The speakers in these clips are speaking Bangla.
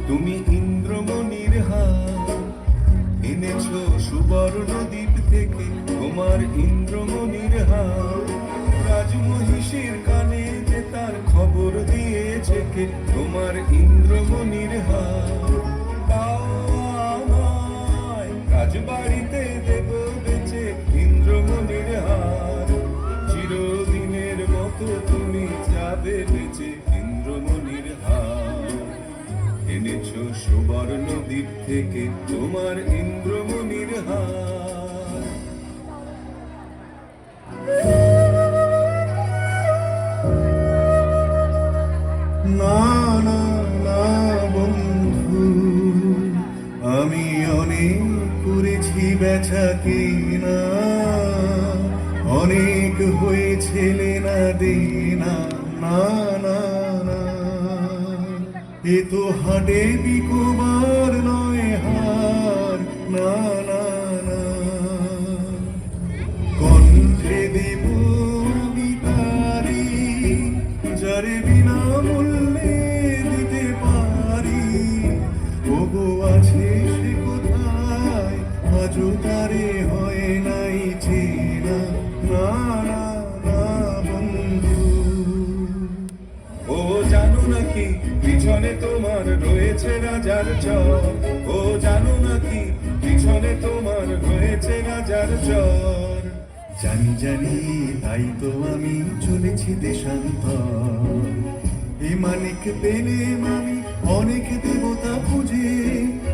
তুমি ইন্দ্রমণির হার এনেছো সুবর্ণ দ্বীপ থেকে, তোমার ইন্দ্রমণির হার রাজমহিষীর কানে যে তার খবর দিয়েছে কে, তোমার ইন্দ্রমণির হার দাও আমায়, রাজবাড়িতে দেব বেচে ইন্দ্রমণির হার, চিরদিনের মতো তুমি যাবে বেচে ইন্দ্রমণির হার। এনেছো সুবর্ণ দ্বীপ থেকে তোমার ইন্দ্রমণির হার। না না না বন্ধু, আমি অনেক করেছি বেচা কিনা, অনেক হয়েছে লেনা দেনা, না না না, এ তো হাটে বিকোবার নয় হার, না না না, কণ্ঠে দেব আমি তারি, যারে বিনা মূল্যে দিতে পারি, ওগো আছে সে কোথায়, আজও তারে হয় নাই চেনা, না না না বন্ধু। ও জানো নাকি পিছনে তোমার রয়েছে রাজার চর, ও জানো নাকি পিছনে তোমার রয়েছে রাজার চর। জানি জানি তাই তো আমি চলেছি দেশান্তর, এ মানিক পেলে মানি অনেক দেবতা খুঁজে,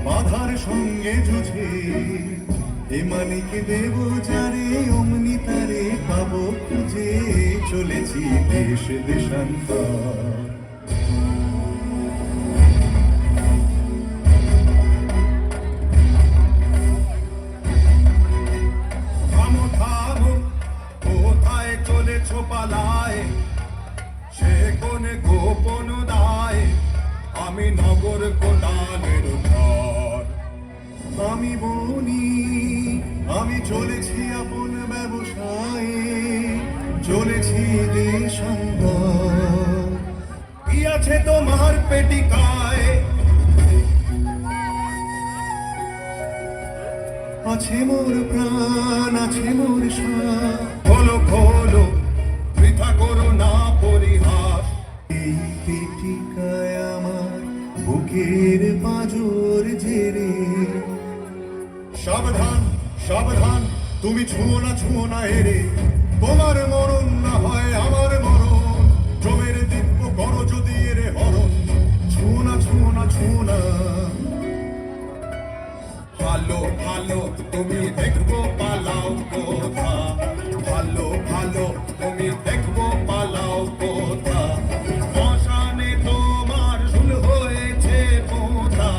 বাধার সঙ্গে যুঝে, এ মানিক দেব যারে অমনি তারে পাবো খুঁজে, চলেছি দেশ দেশান্তর। কোথায় চলেছ পালায়, সে কোন গোপন দায়, আমি নগর কোটালের ঘর, আমি বনি, আমি চলেছি আপন ব্যবসায়ে, চলেছি দেশান্তর। কি আছে তোমার পেটিকায়, আছে মোর প্রাণ, আছে মোর শ্বাস, খোলো খোলো বৃথা করো না পরিহাস, এই পেটিকায় আমার বুকের পাঁজর ঝেড়ে। সাবধান সাবধান তুমি ছুঁয়ো না এরে, তোমার মরণ না হয় আমার মরণ, জমের দিব্য করো যদি এরে হরণ, ছুঁয়ো না ছুঁয়ো না। ভালো ভালো তুমি দেখবো পালাও কোথা, ভালো ভালো তুমি দেখবো পালাও কোথা, মশানে তোমার শুল হয়েছে পোঁতা,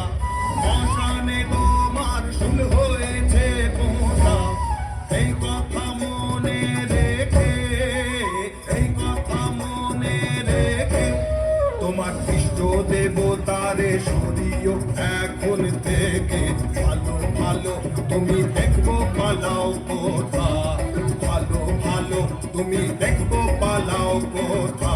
মশানে তোমার শুল হয়েছে পোঁতা, এই কথা মনে রেখে, এই কথা মনে রেখে, তোমার ইষ্ট দেবতারে সরিও এখন থেকে, ভালো ভালো তুমি দেখবো পালাও কোথা, ভালো ভালো তুমি দেখবো পালাও কোথা।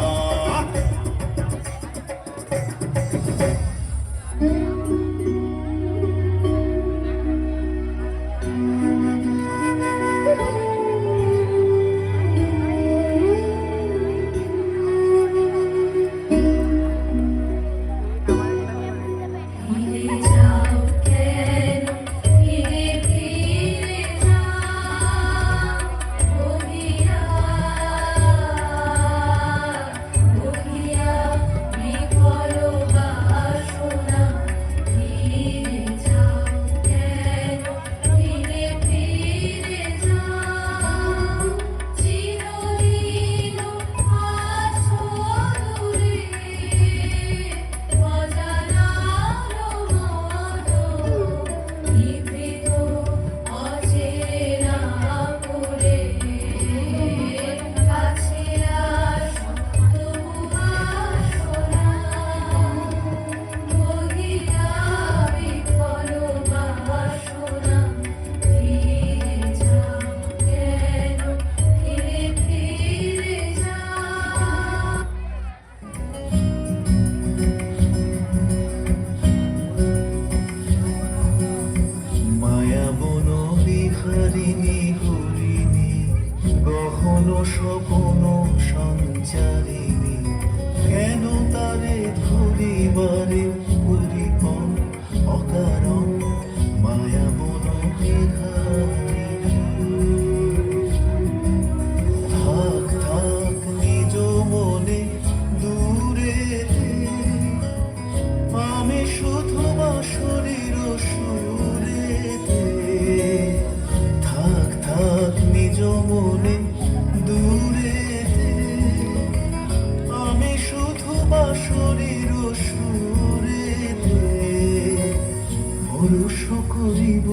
করিব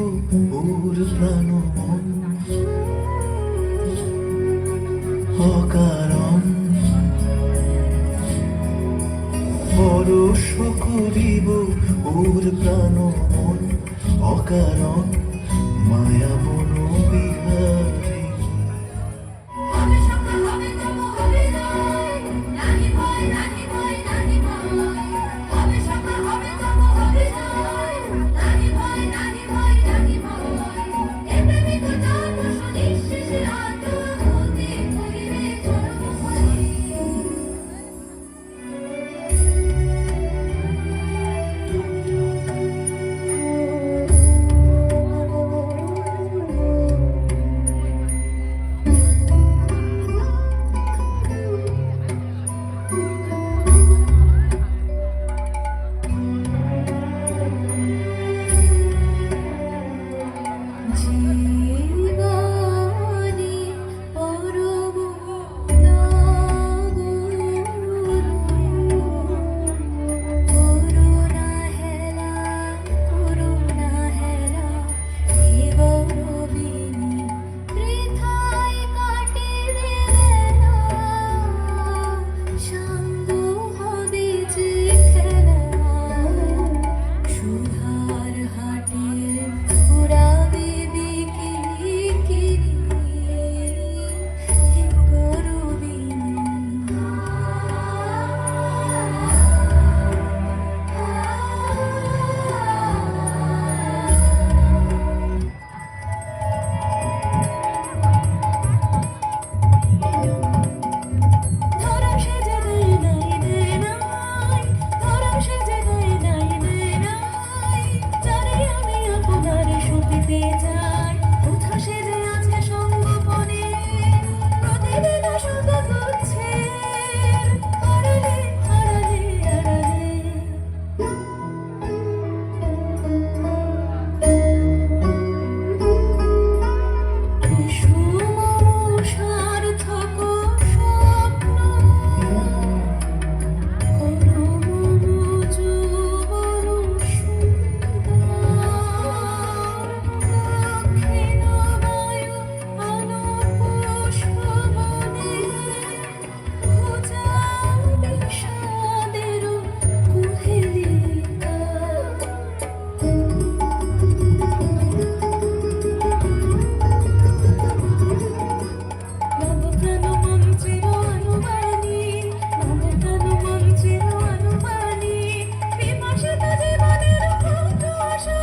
ওর প্রাণ মন অকারণ পরশ করিব ওর প্রাণ মন অকারণ মায়া মন বিহারী হবে সকাল হবে তব হবে নয় নাহি ভয় নাহি ভয় নাহি ভয় হবে সকাল হবে তব হবে নয় নাহি ভয় নাহি ভয় নাহি ভয় এ প্রেমিক জন্ম সুনিশ্চিত আত্মভূতি করিবে জন্মভূমি জীবনে পরম করুণা হেলা হে গৌরবিনী বৃথায় কাটিবে বেলা সাঙ্গ হবে যে খেলা সুধার হাটে উড়াবে বিকিরি হে গৌরবিনী ধরম সেজে দেয় নাই দেয় নাই ধরম সেজে দেয় নাই দেয় নাই জানি আমি আপনার সতীতে যাই কোথা সেজে আছে সঙ্গোপনে প্রতিদিন শুধু করছে আড়ালে আড়ালে আড়ালে সার্থক স্বপ্ন করো মম যৌবন সুন্দর দক্ষিণ বায়ু অনপুষ্পবনে খোঁজা বিষাদের কুহেলিকা নবপ্রাণ মন্ত্রের অনুবাণী নবপ্রাণ মন্ত্রের অনুবাণী বিভাসিত জীবনের কত আশা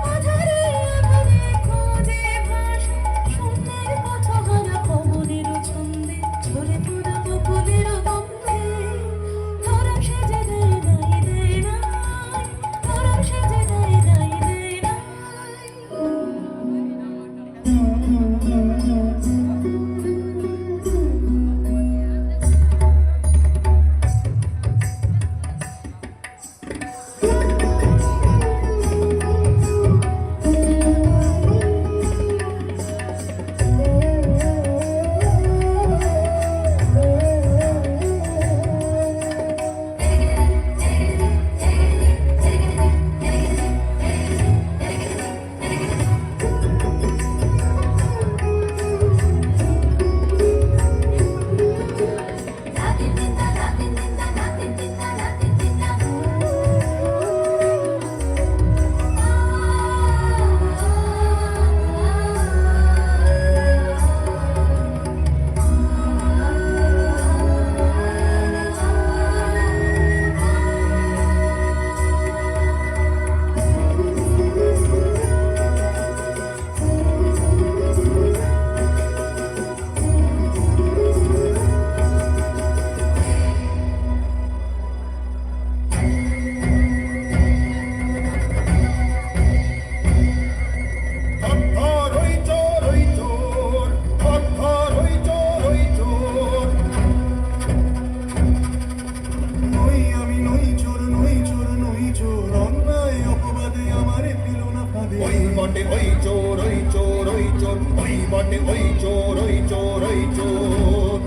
আধারে আধারে খোঁজে ভাষা শূন্যের পথহারা পবনের ছন্দে ঝরে পড়া বকুলের গন্ধে ধরম সেজে দেয় নাই দেয় নাই ধরম সেজে দেয় নাই দেয় নাই বটে ওই চোর ওই চোর ওই চোর ওই বটে ওই চোর ওই চোর ওই চোর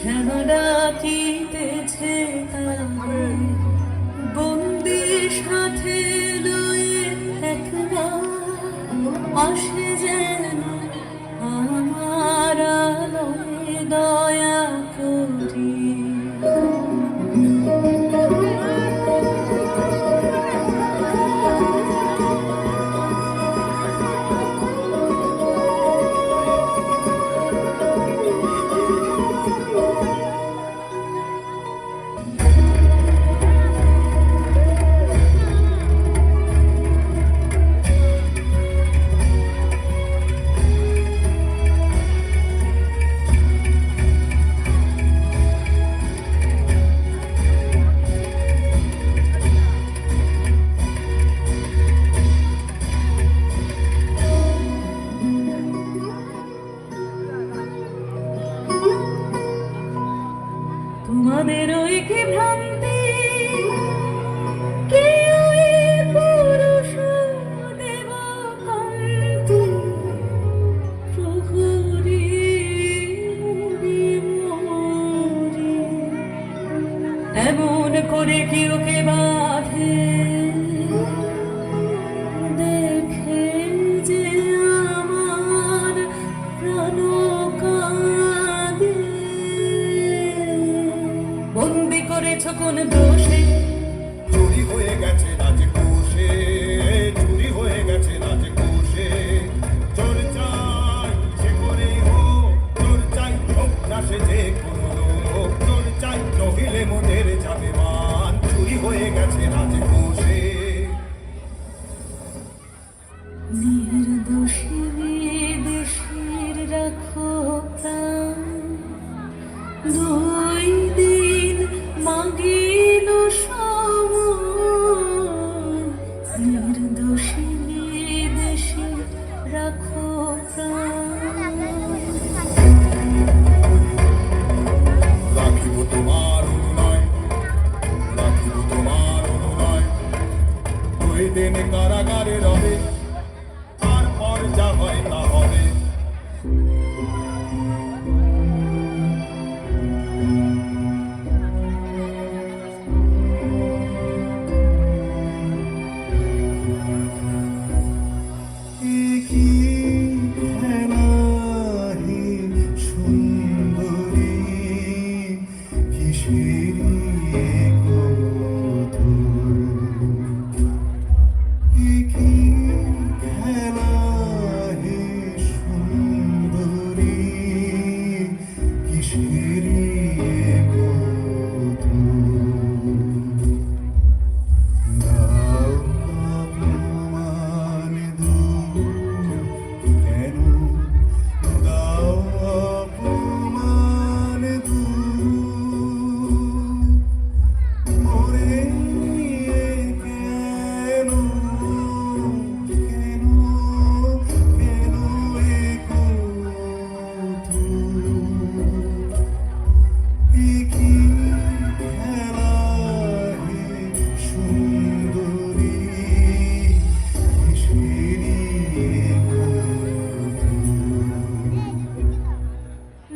শ্যামা ডাকিতেছে তারে বন্দি সাথে লয়ে একবার আসে যেন আমার আলোয় দয়া করি। তোমাদের ওই কি ভ্রান্তি কে ওই পুরুষ দেব কান্তি প্রহরী বিমরি এমন করে কি ওকে বাঁধে দেখে যে আমার প্রাণ কাঁদে। বন্দি করেছ কোন দোষে চুরি হয়ে গেছে রাজকোষে, চুরি হয়ে গেছে রাজকোষে। চোর চাই যে করেই হোক, চোর চাই অভ্যাসে যে কোনো লোক, চোর চাই নহিলে মোদের যাবে মান। চুরি হয়ে গেছে রাজকোষে। নির্দোষী বিদেশীর রাখো প্রাণ দুই দিন মাগিল সমন। নির্দোষী বিদেশী রাখো প্রাণ রাখিব তোমার অনুনয়, রাখিব তোমার অনুনয়। 2 দিন কারাগারে রবে, তারপর যা হয় তা হবে। কি খেলা হে সুন্দরী কিসের কি খেলা হে সুন্দরী কিসের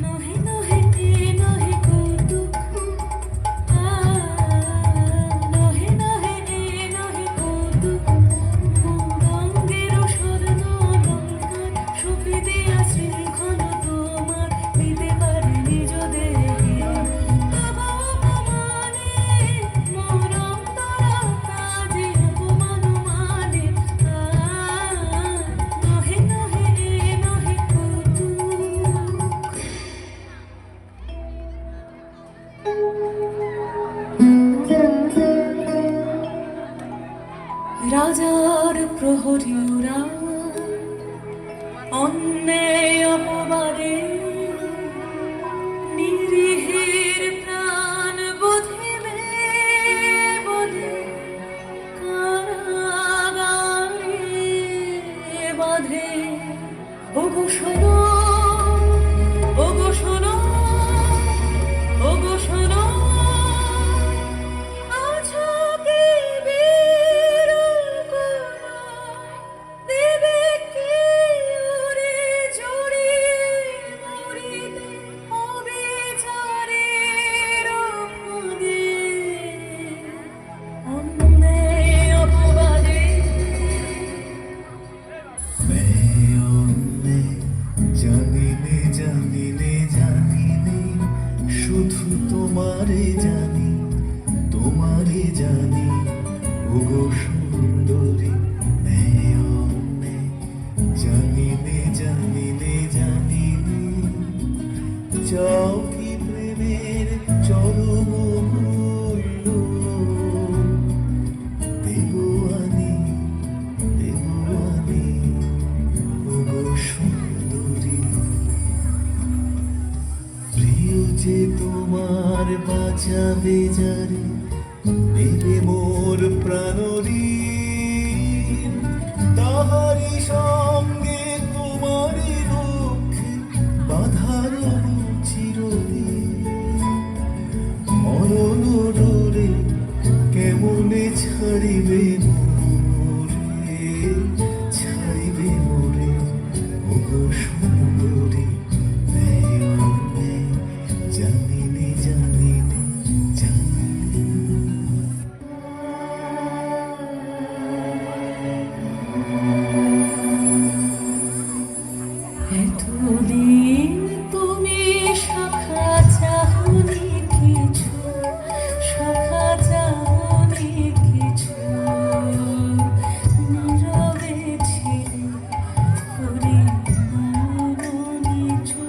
নহে নহে নহে কৌতুক নহে নহে নহে কৌতুক অঙ্গের স্বর্ণ অলঙ্কার শোভে দিয়া শৃঙ্খল তোমার দিতে পারে নিজ দেহে তব অপমানে মোর অন্তর কাজে অপমান মানে নহে নহে নহে কৌতুক। রাজার প্রহরীরা অন্যায় অপবাদে নিরীহের প্রাণ বোধিবে বলে কারাগারে বাঁধে। ওগো শোনো, ওগো শোনো, ওগো শোনো, আছো কি বিরল কোনো দিন শুধু তোমারে জানি, তোমারে জানি, ওগো সুন্দরী নেয়নে, জানি নে জানি নে জানি নে, চাও কি প্রেমের চরম মূল্য, দেবো আনি, ওগো সুন্দরী। প্রিয় যে তোমার বাঁচাবে যারে, দেবে মোর প্রাণরীণ, তাহারি সঙ্গে তোমারই রক্ষে বাধার চিরদিন। মরণ ডোরে কেমনে ছাড়িবে মোরে, ছাড়িবে মোরে, ওগো সুন্দরী নেয়নে, জানি নে জানি নে জানি নে। এতদিন তুমি শাখা চাহনি কিছু, শাখা চাহনি কিছু, নীরবে ছিলে করি মন নিচু,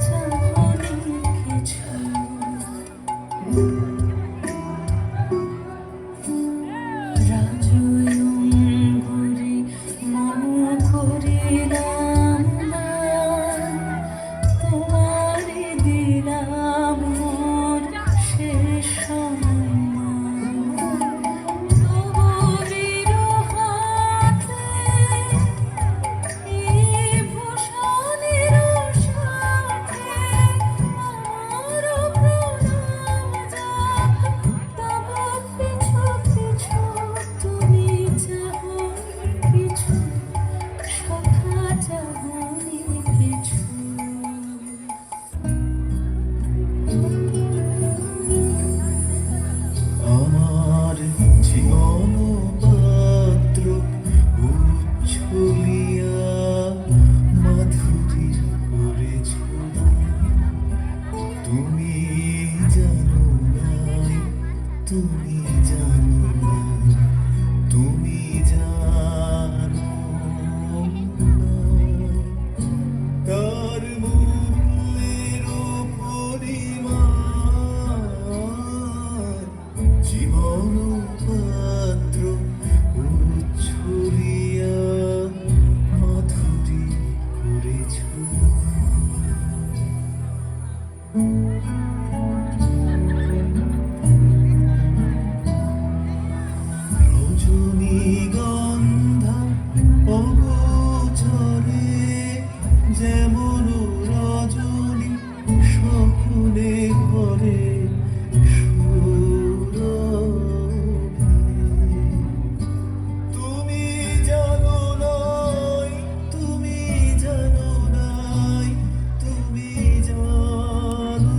চাহনি কিছু। রাজয়ঙ্গরে মন করিলাম দান, তোমারে দিলাম মোর শেষ সম্মান। তবু বিরহাতে এই ভূষণের সাথে আমার প্রণাম যাক, তবু পিছু পিছু তুমি চাহো কিছু, শাখা চাহনি কিছু। আমার জীবন পাত্র উচ্ছলিয়া মাধুরী করেছ, তুমি জানো নাই, তুমি জানো নাই, তুমি জানো না, তার মূল্যের পরিমাণ। জীবন পাত্র উচ্ছলিয়া মাধুরী করেছ। রজনীগন্ধা অগোচরে যেমন রজনী স্বপ্নে ঘরে সুরভে। তুমি জানো নাই, তুমি জানো নাই, তুমি জানো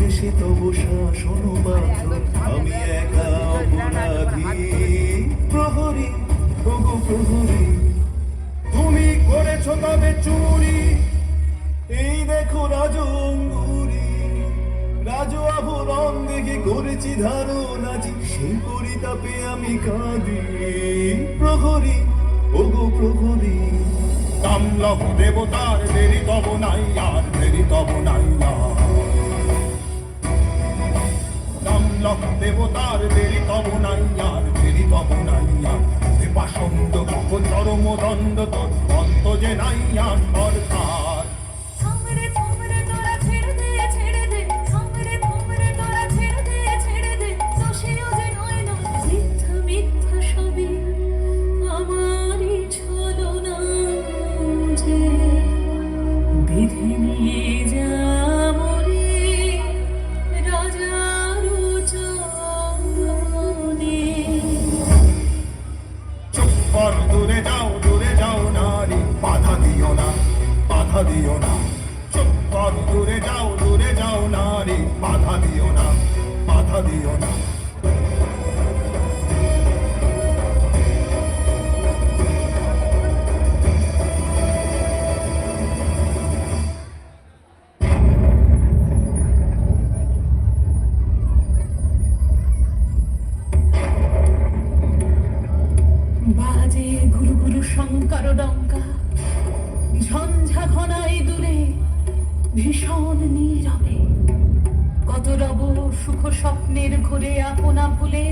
দেশে তব শাসন বাধ্য, আমি একা অপরাধী। প্রহরী, ওগো প্রহরী, তুমি করেছো তবে চুরি, এই দেখো রাজ অঙ্গুরি, রাজ আভরণ দেখে করেছি ধারণাজি, সেই পরিতাপে আমি কাঁদি। প্রহরী, ওগো প্রহরী, কামলক দেবতার দেরি তব নাই আর, দেরি তব নাই আর। কামলক দেবতার দেরি তব নাই আর, দেরি তব নাই আর। এ পাষণ্ড ও চরম দণ্ড তোর অন্ত যে নাই আর সরকার। থামরে থামরে তোরা ছেড়ে দে ছেড়ে দে, থামরে থামরে তোরা ছেড়ে দে ছেড়ে দে, দোষীও যে নয় না, মিথ্যা মিথ্যা সবই আমারই ছলনা যে বিধি নিয়ে যা মরে রাজার চরণে। চুপ কর, দূরে যাও নারী, বাধা দিও না, বাধা দিও না। চুপ কর, দূরে যাও নারী, বাধা দিও না, বাধা দিও না। বাজে গুরু গুরু শঙ্কর ডঙ্কা, ঝঞ্ঝা ঘনাই দূরে ভীষণ নীরবে। কত রব সুখ স্বপ্নের ঘোরে আপনা ভুলে,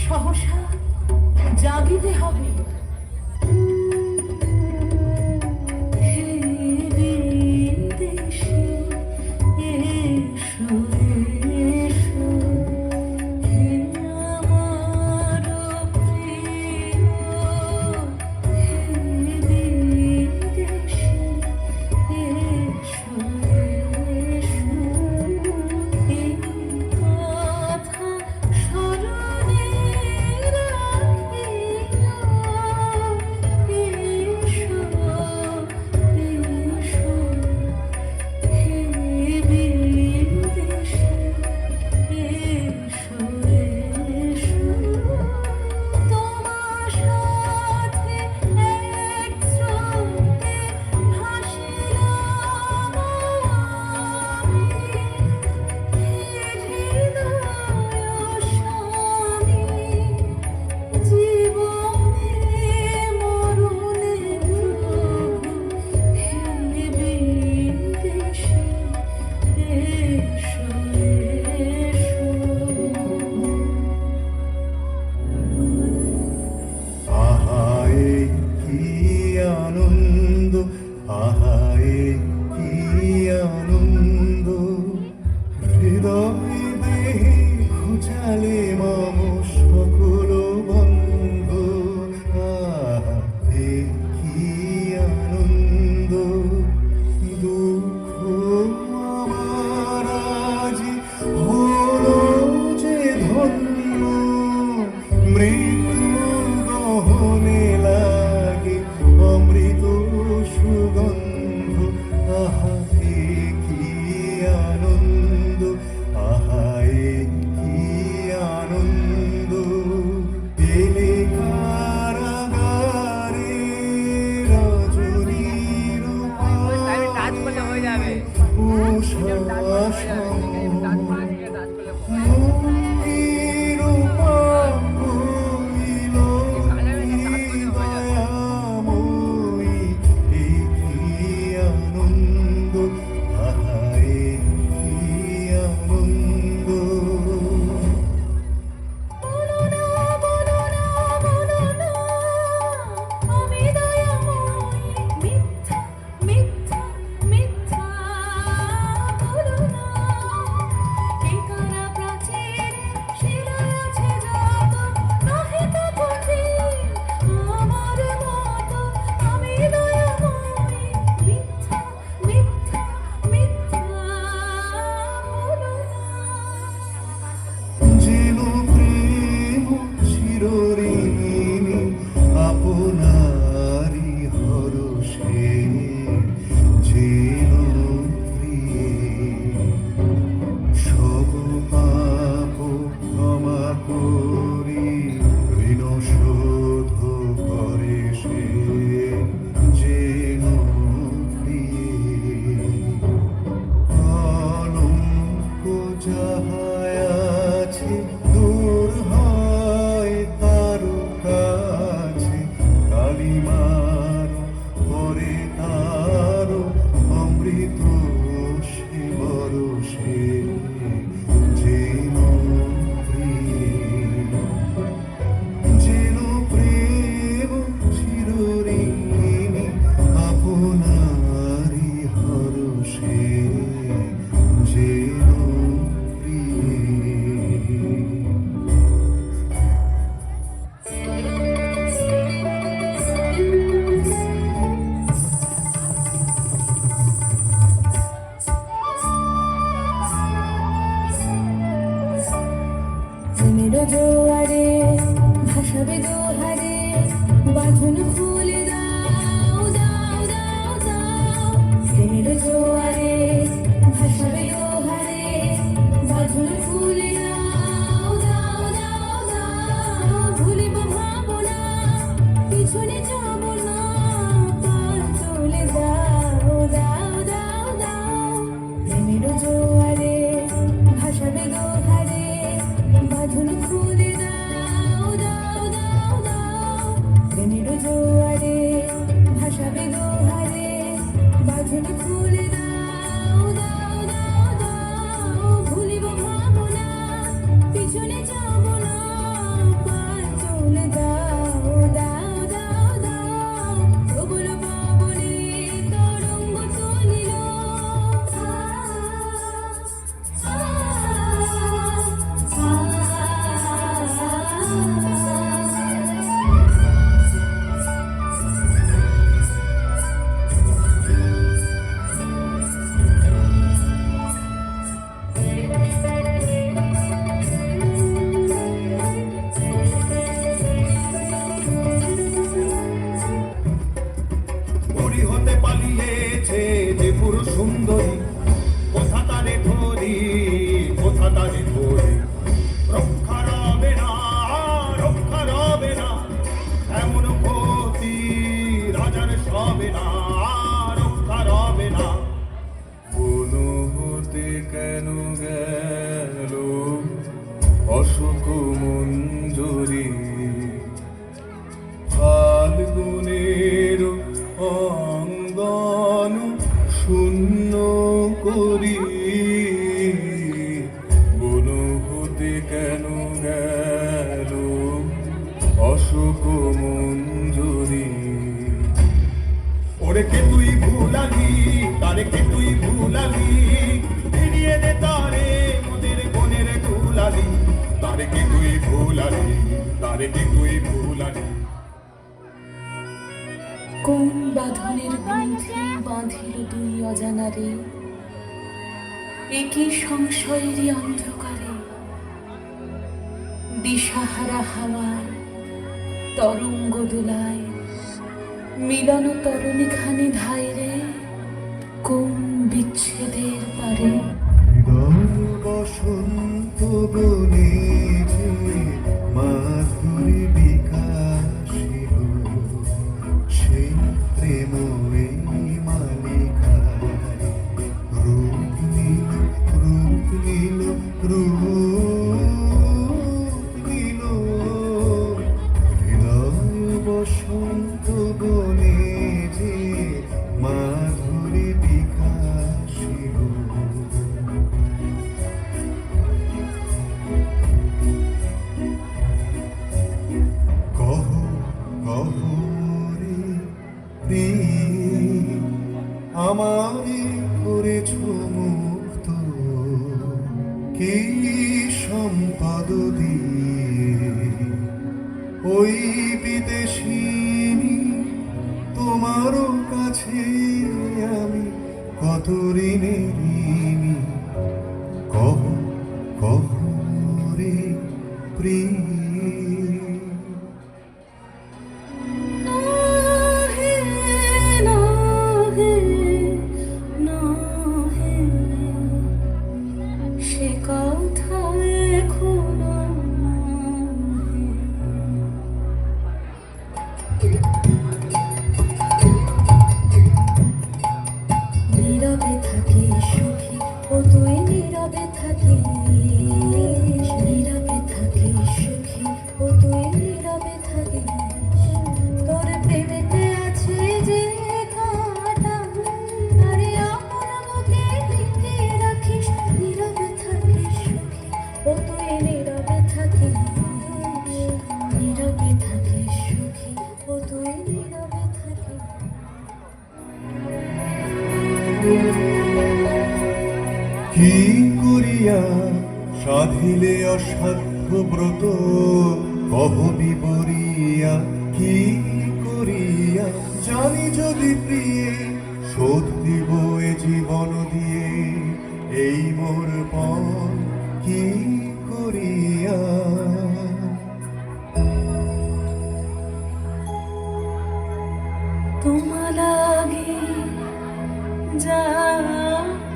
সহসা জাগিতে হবে। হে বিদেশী, এসো এসো, হে আমার প্রিয়, হে বিদেশী, এসো এসো, এই কথা স্মরণে রাখিও। এসো এসো, হে বিদেশী, এসো এসো, তোমার সাথে এক স্রোতে ভাসিলাম আমি, হে হৃদয় স্বামী, জীবনে মরণে প্রভু, হে বিদেশী, এসো এসো। আহায় কি আনন্দ, আহায় কি আনন্দ, হৃদয় দেহে ঘুচালে মম সকল বন্ধ। আহায় কি আনন্দ, দুঃখ আমার আজি হলো যে ধন্য, মৃত্যু গহনে লাগে অমৃত সুগন্ধ। আহা হে বাঁধন খুলে দাও দাও দাও দাও প্রেমের জোয়ারে ভাসাবে দোহারে বাঁধন খুলে দাও দাও দাও দাও ভুলিব ভাবনা পিছনে যাব না পার চলে দাও দাও দাও দাও প্রেমের জোয়ারে ভাসাবে দোহারে বাঁধন খুলে দাও দাও দাও দাও প্রেমের জোয়ারে ভাসাবে দোহারে বাঁধন খুলে দাও দাও দাও দাও ভুলিব ভাবনা পিছনে যাব না পার চলে দাও দাও দাও দাও প্রবল পবনে তরঙ্গ তুলিল পরি হতে পালিয়েছে যে পুরুষ সুন্দরী কোথা তারে ধরি কোথা তারে ধরি রক্ষা রবে না রক্ষা রবে না এমন ক্ষতি রাজার সবে না রক্ষা রবে না কোন হতে কেন গেল অশোক মঞ্জরি ফাল্গুনের অঙ্গন শূন্য করি বন হতে কেন গেল অশোক মঞ্জরি ওরে কে তুই ভুলালি তারে কে তুই ভুলালি ফিরিয়ে দে তারে মোদের বনের ভুলালি তারে কে তুই ভুলালি তারে কে তুই ভুলালি কোন বাঁধনের গ্রন্থে বাঁধিল দুই অজানারে একই সংশয়েরই অন্ধকারে দিশাহারা হাওয়ায় তরঙ্গ দোলায় মিলন তরণী খানি ধাইরে কোন বিচ্ছেদের পারে বসন্ত বনে যে মাধুরী বিকাশিল সেই প্রেম এই মালিকায় রূপ নীল রূপ নীল রূপ নীল হৃদয় বসন্ত বনে যে মাধুরী বিকাশিল কহ কহ রে প্রেম আমারে করেছ মুক্ত কি সম্পদ দিয়ে ওই বিদেশিনী তোমারও কাছে আমি কত ঋণে ঋণী কহ কহ রে প্রেম নাহে নাহে নাহে সে কথা এখনো নীরবে থাকে সুখী ও তুই নীরবে থাকিস নীরবে থাকে সুখী ও তুই নীরবে থাকিস তোর প্রেমেতে আছে যে কাঁটা আরে আপন বুকে লিখে রাখিস নীরবে থাকে সুখী ও তুই নীরবে থাকিস নীরবে থাকে সুখী ও তুই নীরবে থাকিস কি করিয়া সাধিলে অসাধ্য ব্রত কহ বিবরিয়া কি করিয়া জানি যদি প্রিয়ে শোধ দিব এ জীবন দিয়ে এই মোর পণ কি করিয়া তোমা লাগি যা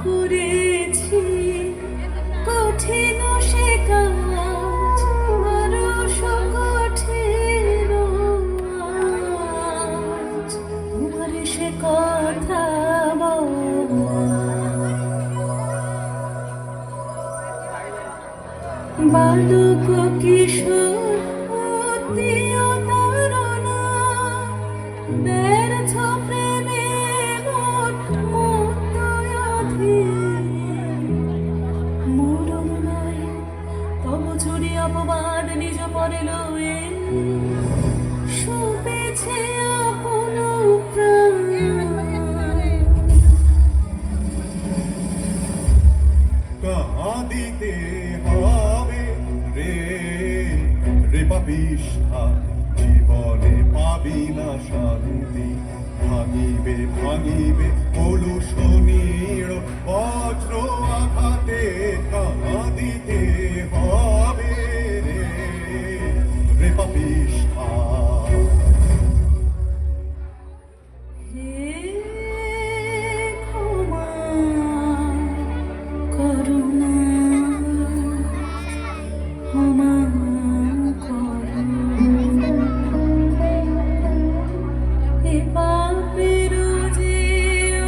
করেছি কঠিন সে কাজ আরো কঠিন আজ তোমার সে কথা বালক কিশোর অতীয় তারণা ব্যর্থ প্রেমে মুক্ত মরম নয় তব চুরি অপবাদ নিজ পরে লয়ে শুভেছে আপন প্রাণ কাঁদিতে হবে রে রে পাপিষ্ঠা জীবনে পাবি না শান্তি ভাঙিবে ভাঙিবে কলুষণীর বজ্র আঘাতে কাঁদিতে হবে রে রে পাপিষ্ঠা হে ক্ষমা করুণা ক্ষমা করো এ পাপের যে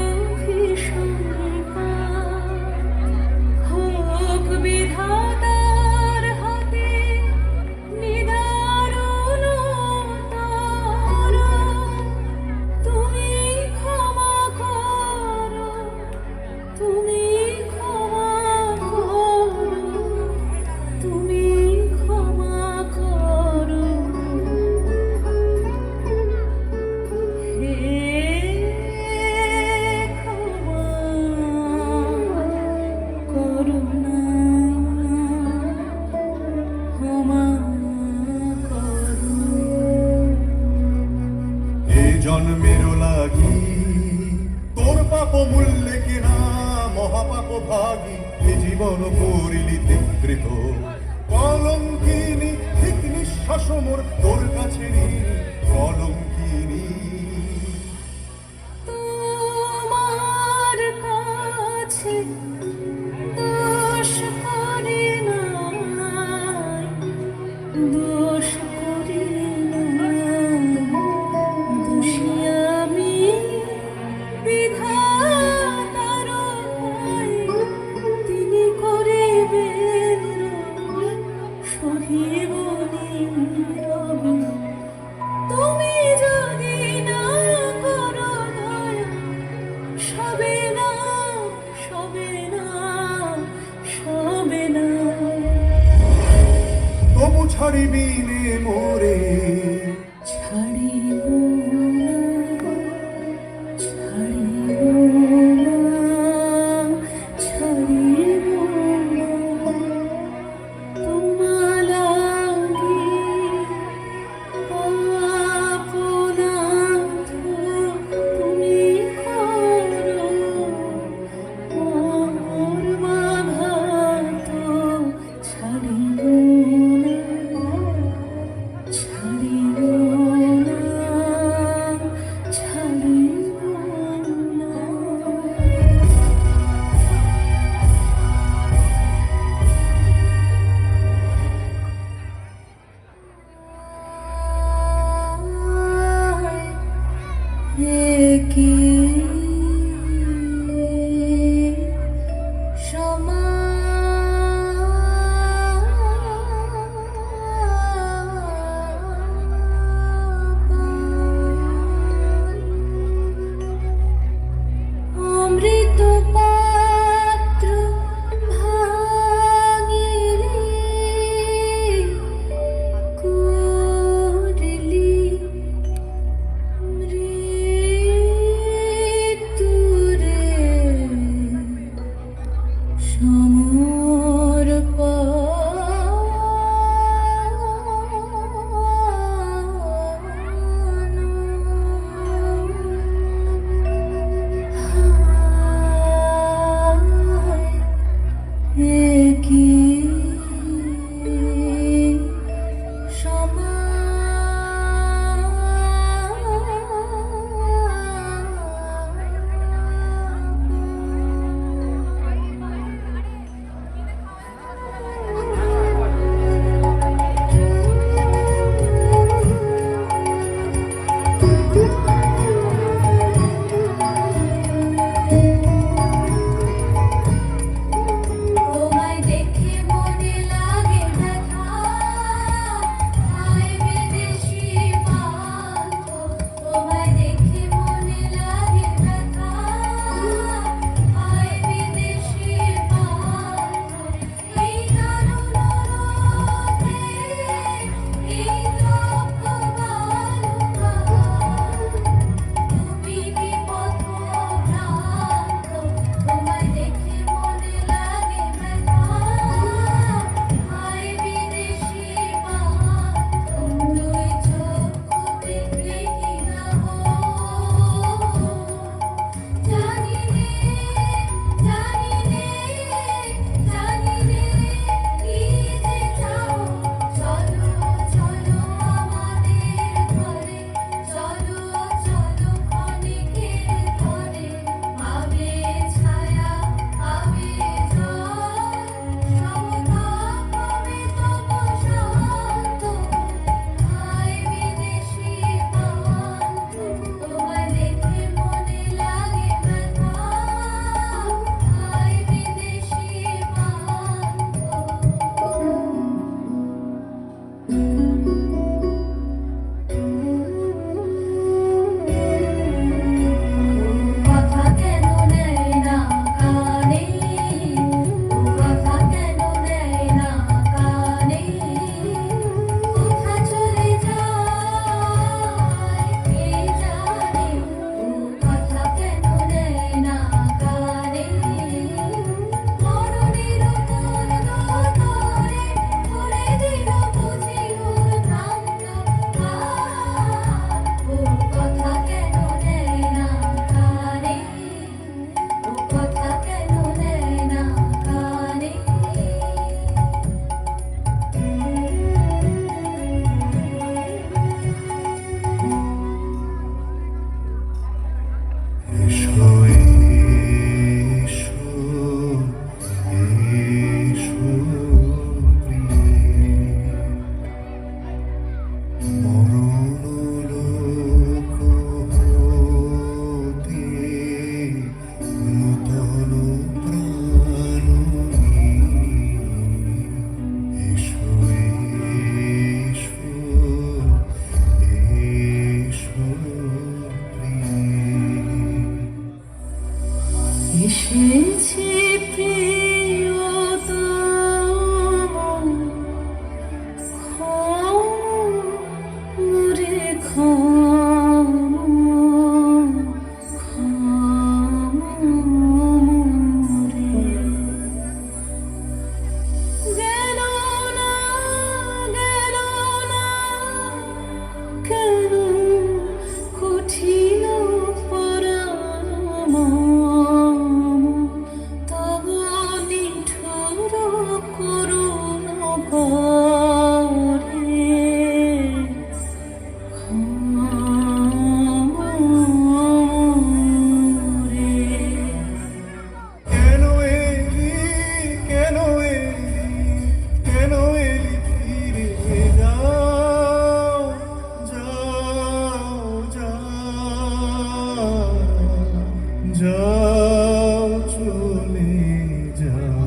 অভিশংকা হোক বিধাতার হাতে নিদারুণ তার তুমি ক্ষমা করো তুমি ক্ষমা করো তুমি ক্ষমা করো হে ক্ষমা করুণা ক্ষমা করো এ জন্মের লাগি তোর পাপ মূল্যে কেনা মহাপাপ ভাগী এ জীবন করিলিতে কৃত কলঙ্কিনী ঠিক নিঃশ্বাস মোর তোর কাছে কলঙ্কিনী তোমার কাছে দোষ করি নাই দোষ করি নাই দোষী আমি বিধাতার ভয় তিনি করিবেন সহিব নীরবে তুমি যদি না করো দয়া সবে না সবে না সবে না তবু ছাড়িবি নে মোরে ছাড়িব না ছাড়িব না ছাড়িব না তোমা লাগি আপনাথ তুমি করো মোর মাঘাত ছাড়িব না ছাড়িব না ছাড়িব না কি অমৃত পাত্র ভাঙিলি করিলি মৃত্যু এসেছি প্রিয়তম, ওরে গেল না, গেল না, কেন কঠিন পরাম, তব নিঠুর করুণ করে কেন এলি, কেন এলি, কেন এলি ফিরে যাও, যাও, যাও, যাও, চলে যাও।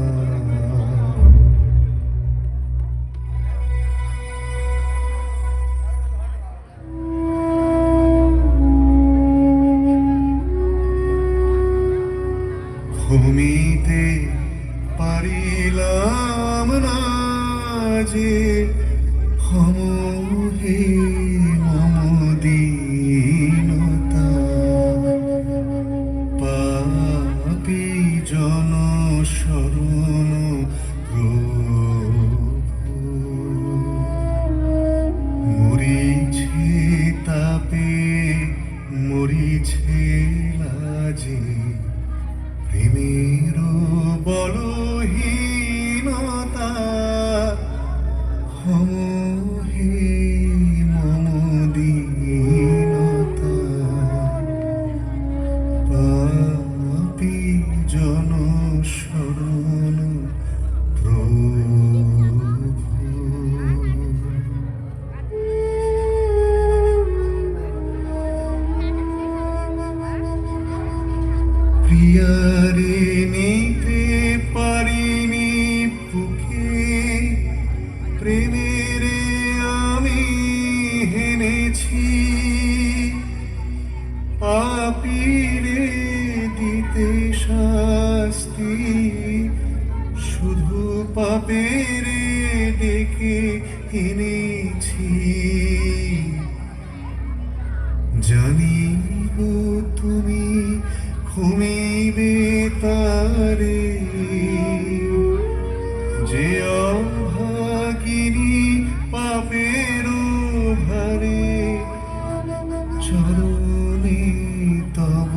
ঘুমিতে পারিলাম না যে হমহে মম দীনতা, পাপী জন শরণ প্রভু, মরিছে তাপে, মরিছে লাজে, প্রেমের বলহীনতা, হমহে মম দীনতা, পাপী জন শরণ প্রভু। প্রিয়ারে নিতে পারিনি বুকে, প্রেমের আমি হেনেছি, পাপীরে দিতে শাস্তি, শুধু পাপের ডেকে এনেছি। জানি গো তুমি ঘুমিবে তারে, যে অভাগিনী পাপের ভারে, চরণে তব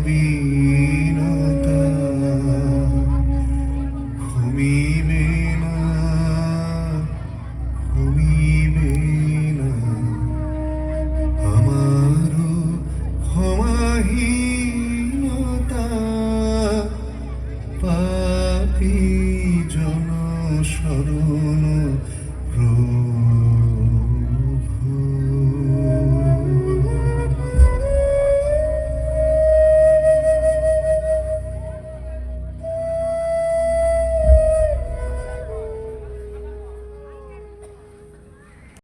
বিনতা, ঘুমিবে না, ঘুমিবে না, আমারও ক্ষমাহীনতা, পাপী জন শরণ প্রভু।